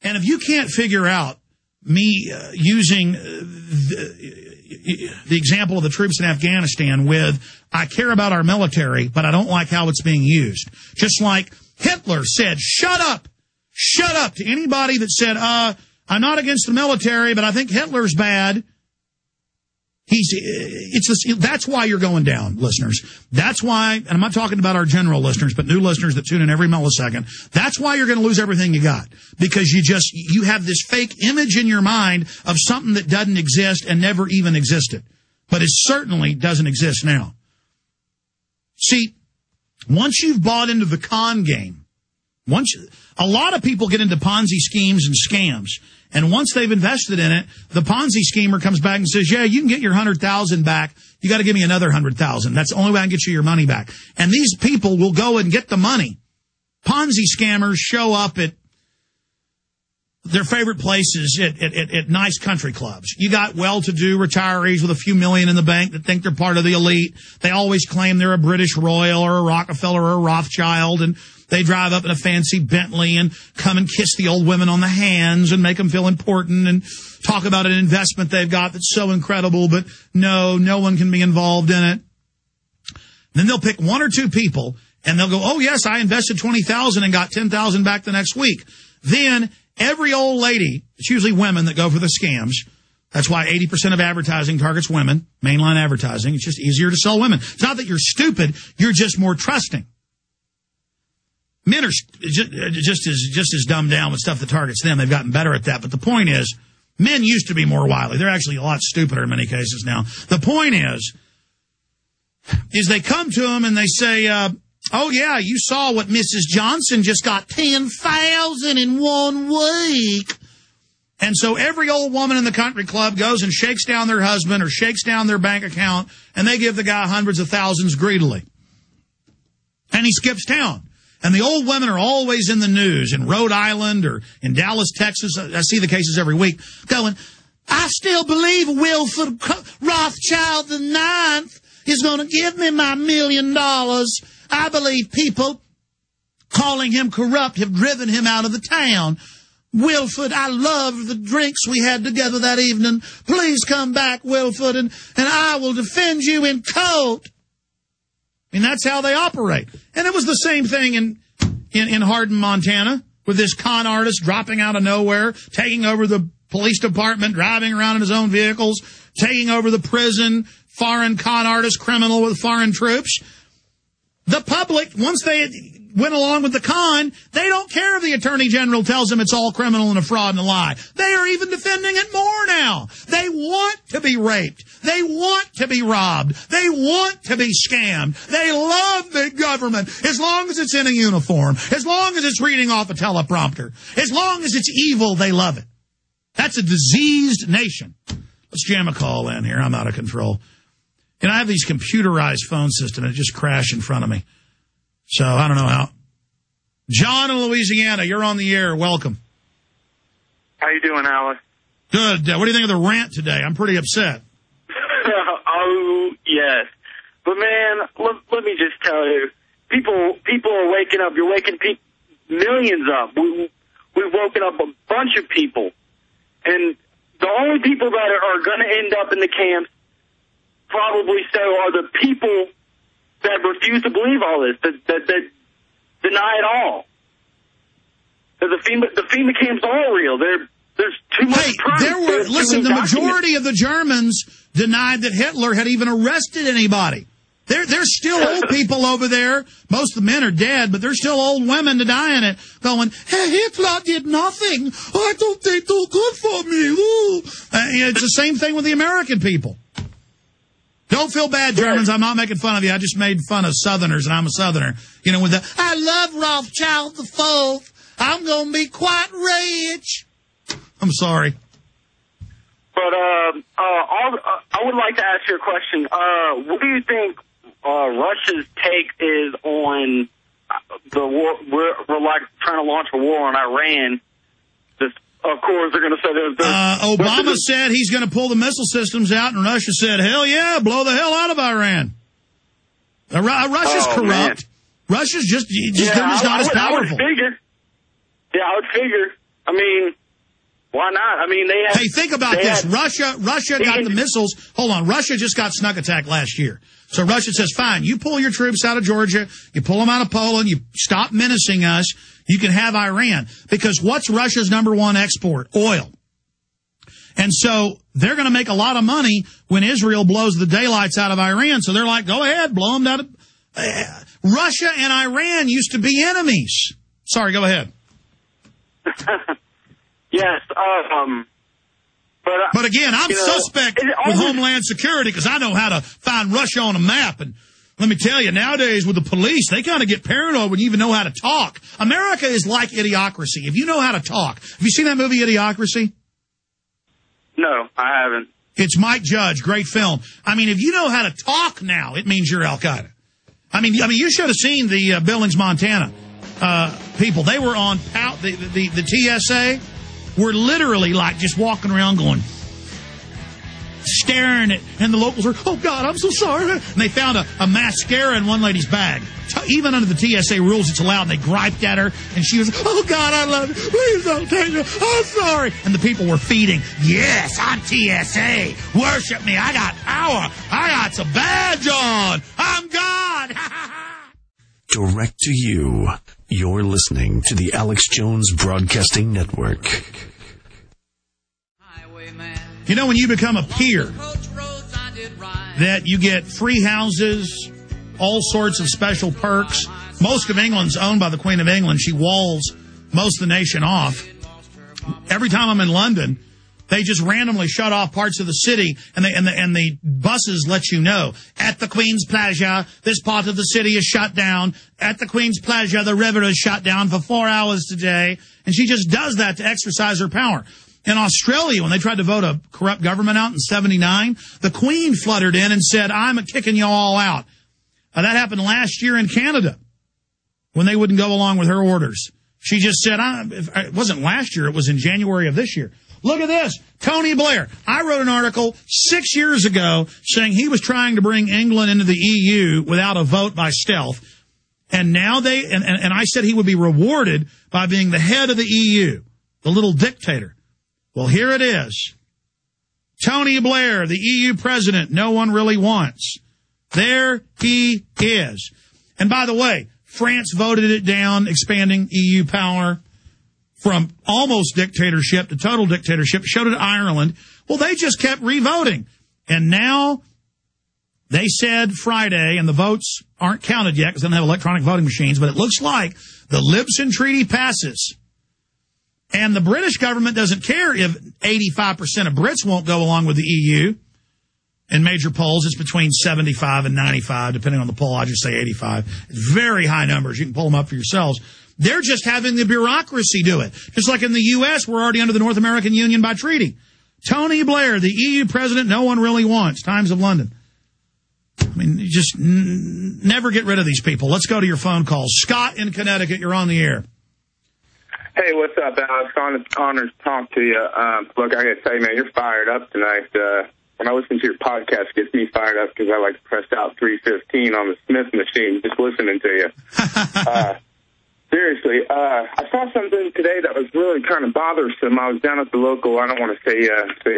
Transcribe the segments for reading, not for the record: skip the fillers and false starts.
And if you can't figure out me using the example of the troops in Afghanistan with, I care about our military, but I don't like how it's being used. Just like Hitler said, shut up to anybody that said, I'm not against the military, but I think Hitler's bad. That's why you're going down, listeners. That's why, and I'm not talking about our general listeners, but new listeners that tune in every millisecond. That's why you're going to lose everything you got. Because you have this fake image in your mind of something that doesn't exist and never even existed. But it certainly doesn't exist now. See, once you've bought into the con game, a lot of people get into Ponzi schemes and scams. And once they've invested in it, the Ponzi schemer comes back and says, yeah, you can get your 100,000 back. You got to give me another 100,000. That's the only way I can get you your money back. And these people will go and get the money. Ponzi scammers show up at their favorite places at nice country clubs. You got well-to-do retirees with a few million in the bank that think they're part of the elite. They always claim they're a British royal or a Rockefeller or a Rothschild, and they drive up in a fancy Bentley and come and kiss the old women on the hands and make them feel important and talk about an investment they've got that's so incredible, but no one can be involved in it. Then they'll pick one or two people and they'll go, oh yes, I invested 20,000 and got 10,000 back the next week. Then every old lady, it's usually women that go for the scams. That's why 80% of advertising targets women, mainline advertising. It's just easier to sell women. It's not that you're stupid, you're just more trusting. Men are just as dumbed down with stuff that targets them. They've gotten better at that. But the point is, men used to be more wily. They're actually a lot stupider in many cases now. The point is they come to them and they say, oh, yeah, you saw what Mrs. Johnson just got 10,000 in 1 week. And so every old woman in the country club goes and shakes down their husband or shakes down their bank account, and they give the guy hundreds of thousands greedily. And he skips town. And the old women are always in the news in Rhode Island or in Dallas, Texas. I see the cases every week going, I still believe Wilford Rothschild IX is going to give me my $1 million. I believe people calling him corrupt have driven him out of the town. Wilford, I loved the drinks we had together that evening. Please come back, Wilford, and I will defend you in court. I mean, that's how they operate. And it was the same thing in Hardin, Montana, with this con artist dropping out of nowhere, taking over the police department, driving around in his own vehicles, taking over the prison, foreign con artist, criminal with foreign troops. The public, once they went along with the con, they don't care if the attorney general tells them it's all criminal and a fraud and a lie. They are even defending it more now. They want to be raped. They want to be robbed. They want to be scammed. They love the government as long as it's in a uniform, as long as it's reading off a teleprompter, as long as it's evil, they love it. That's a diseased nation. Let's jam a call in here. I'm out of control. And I have these computerized phone systems that just crash in front of me. So I don't know how. John in Louisiana, you're on the air. Welcome. How you doing, Alex? Good. What do you think of the rant today? I'm pretty upset. Oh, yes. But, man, let me just tell you, people are waking up. You're waking millions up. We've woken up a bunch of people. And the only people that are going to end up in the camps probably so are the people that refuse to believe all this, that deny it all. The FEMA camps are real. There's too much proof. Listen, the majority of the Germans denied that Hitler had even arrested anybody. There's still old people over there. Most of the men are dead, but there's still old women denying it, going, hey, Hitler did nothing. I don't think they're good for me. It's the same thing with the American people. Don't feel bad, Germans. I'm not making fun of you. I just made fun of Southerners, and I'm a Southerner. You know, with the, I love Rothschild IV. I'm going to be quite rich. I'm sorry. But I would like to ask you a question. What do you think Russia's take is on the war? We're like trying to launch a war on Iran. Of course, they're going to say Obama said he's going to pull the missile systems out, and Russia said, hell yeah, blow the hell out of Iran. Russia's corrupt. Man. Russia's just not as powerful. I would figure. I mean, why not? I mean, they had... Hey, think about this. Russia got the missiles. Hold on. Russia just got snuck attack last year. So Russia says, fine, you pull your troops out of Georgia, you pull them out of Poland, you stop menacing us, you can have Iran. Because what's Russia's number one export? Oil. And so they're going to make a lot of money when Israel blows the daylights out of Iran. So they're like, go ahead, blow them down. Russia and Iran used to be enemies. Sorry, go ahead. Yes. But again, I'm suspect with Homeland Security because I know how to find Russia on a map. And let me tell you, nowadays with the police, they kind of get paranoid when you even know how to talk. America is like Idiocracy. If you know how to talk. Have you seen that movie, Idiocracy? No, I haven't. It's Mike Judge, great film. I mean, if you know how to talk now, it means you're Al-Qaeda. I mean, you should have seen the Billings, Montana people. They were on the TSA. Were literally like just walking around going, staring at, and the locals were, oh God, I'm so sorry. And they found a mascara in one lady's bag. Even under the TSA rules, it's allowed. And they griped at her, and she was, oh God, I love you. Please don't take me. I'm sorry. And the people were feeding, yes, I'm TSA. Worship me. I got power. I got some badge on. I'm God. Direct to you. You're listening to the Alex Jones Broadcasting Network. You know, when you become a peer, that you get free houses, all sorts of special perks. Most of England's owned by the Queen of England. She walls most of the nation off. Every time I'm in London, they just randomly shut off parts of the city, and the buses let you know. At the Queen's Plaza, this part of the city is shut down. At the Queen's Plaza, the river is shut down for 4 hours today. And she just does that to exercise her power. In Australia, when they tried to vote a corrupt government out in 79, the Queen fluttered in and said, I'm kicking you all out. That happened last year in Canada when they wouldn't go along with her orders. She just said, it wasn't last year, it was in January of this year. Look at this. Tony Blair. I wrote an article 6 years ago saying he was trying to bring England into the EU without a vote by stealth. And now and I said he would be rewarded by being the head of the EU, the little dictator. Well, here it is. Tony Blair, the EU president no one really wants. There he is. And by the way, France voted it down, expanding EU power from almost dictatorship to total dictatorship. So did Ireland. Well, they just kept revoting. And now they said Friday, and the votes aren't counted yet because they don't have electronic voting machines, but it looks like the Lisbon Treaty passes. And the British government doesn't care if 85% of Brits won't go along with the EU. In major polls, it's between 75 and 95, depending on the poll. I just say 85. Very high numbers. You can pull them up for yourselves. They're just having the bureaucracy do it. Just like in the U.S., we're already under the North American Union by treaty. Tony Blair, the EU president no one really wants. Times of London. I mean, you just never get rid of these people. Let's go to your phone calls. Scott in Connecticut, you're on the air. Hey, what's up, Alex? Honored to talk to you. Look, I got to say, man, you're fired up tonight. When I listen to your podcast, it gets me fired up because I like to press out 315 on the Smith machine just listening to you. Seriously, I saw something today that was really kind of bothersome. I was down at the local, I don't want to say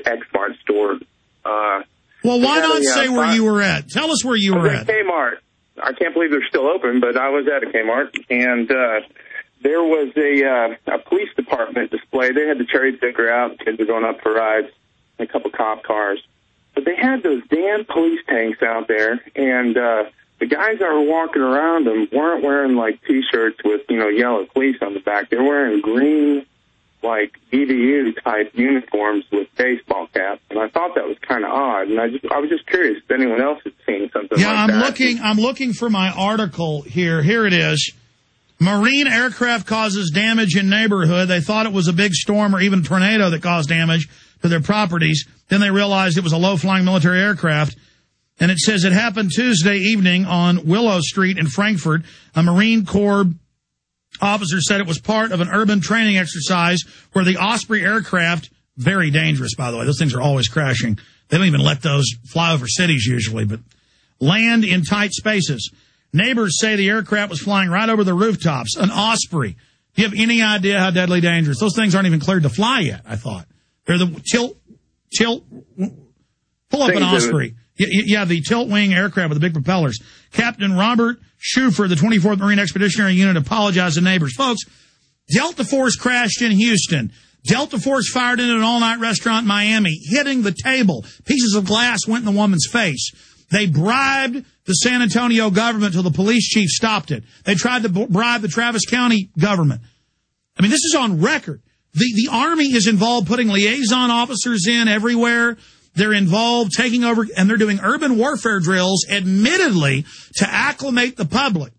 X-Mart store. Well, why not say where you were at? Tell us where you were at. Kmart. I can't believe they're still open, but I was at a Kmart, and there was a police department display. They had the cherry picker out. Kids were going up for rides, a couple cop cars. But they had those damn police tanks out there, and the guys that were walking around them weren't wearing, like, T-shirts with, yellow police on the back. They're wearing green, like, BDU-type uniforms with baseball caps. And I thought that was kind of odd. And I was just curious if anyone else had seen something like that. Yeah, I'm looking for my article here. Here it is. Marine aircraft causes damage in neighborhood. They thought it was a big storm or even a tornado that caused damage to their properties. Then they realized it was a low-flying military aircraft. And it says it happened Tuesday evening on Willow Street in Frankfurt. A Marine Corps officer said it was part of an urban training exercise where the Osprey aircraft, very dangerous, by the way. Those things are always crashing. They don't even let those fly over cities usually, but land in tight spaces. Neighbors say the aircraft was flying right over the rooftops. An Osprey Do you have any idea how deadly dangerous? Those things aren't even cleared to fly yet, I thought. They're the pull up an Osprey. Yeah, the tilt-wing aircraft with the big propellers. Captain Robert Schufer, the 24th Marine Expeditionary Unit, apologized to neighbors. Folks, Delta Force crashed in Houston. Delta Force fired into an all-night restaurant in Miami, hitting the table. Pieces of glass went in the woman's face. They bribed the San Antonio government till the police chief stopped it. They tried to bribe the Travis County government. I mean, this is on record. The Army is involved putting liaison officers in everywhere. They're involved taking over, and they're doing urban warfare drills, admittedly, to acclimate the public.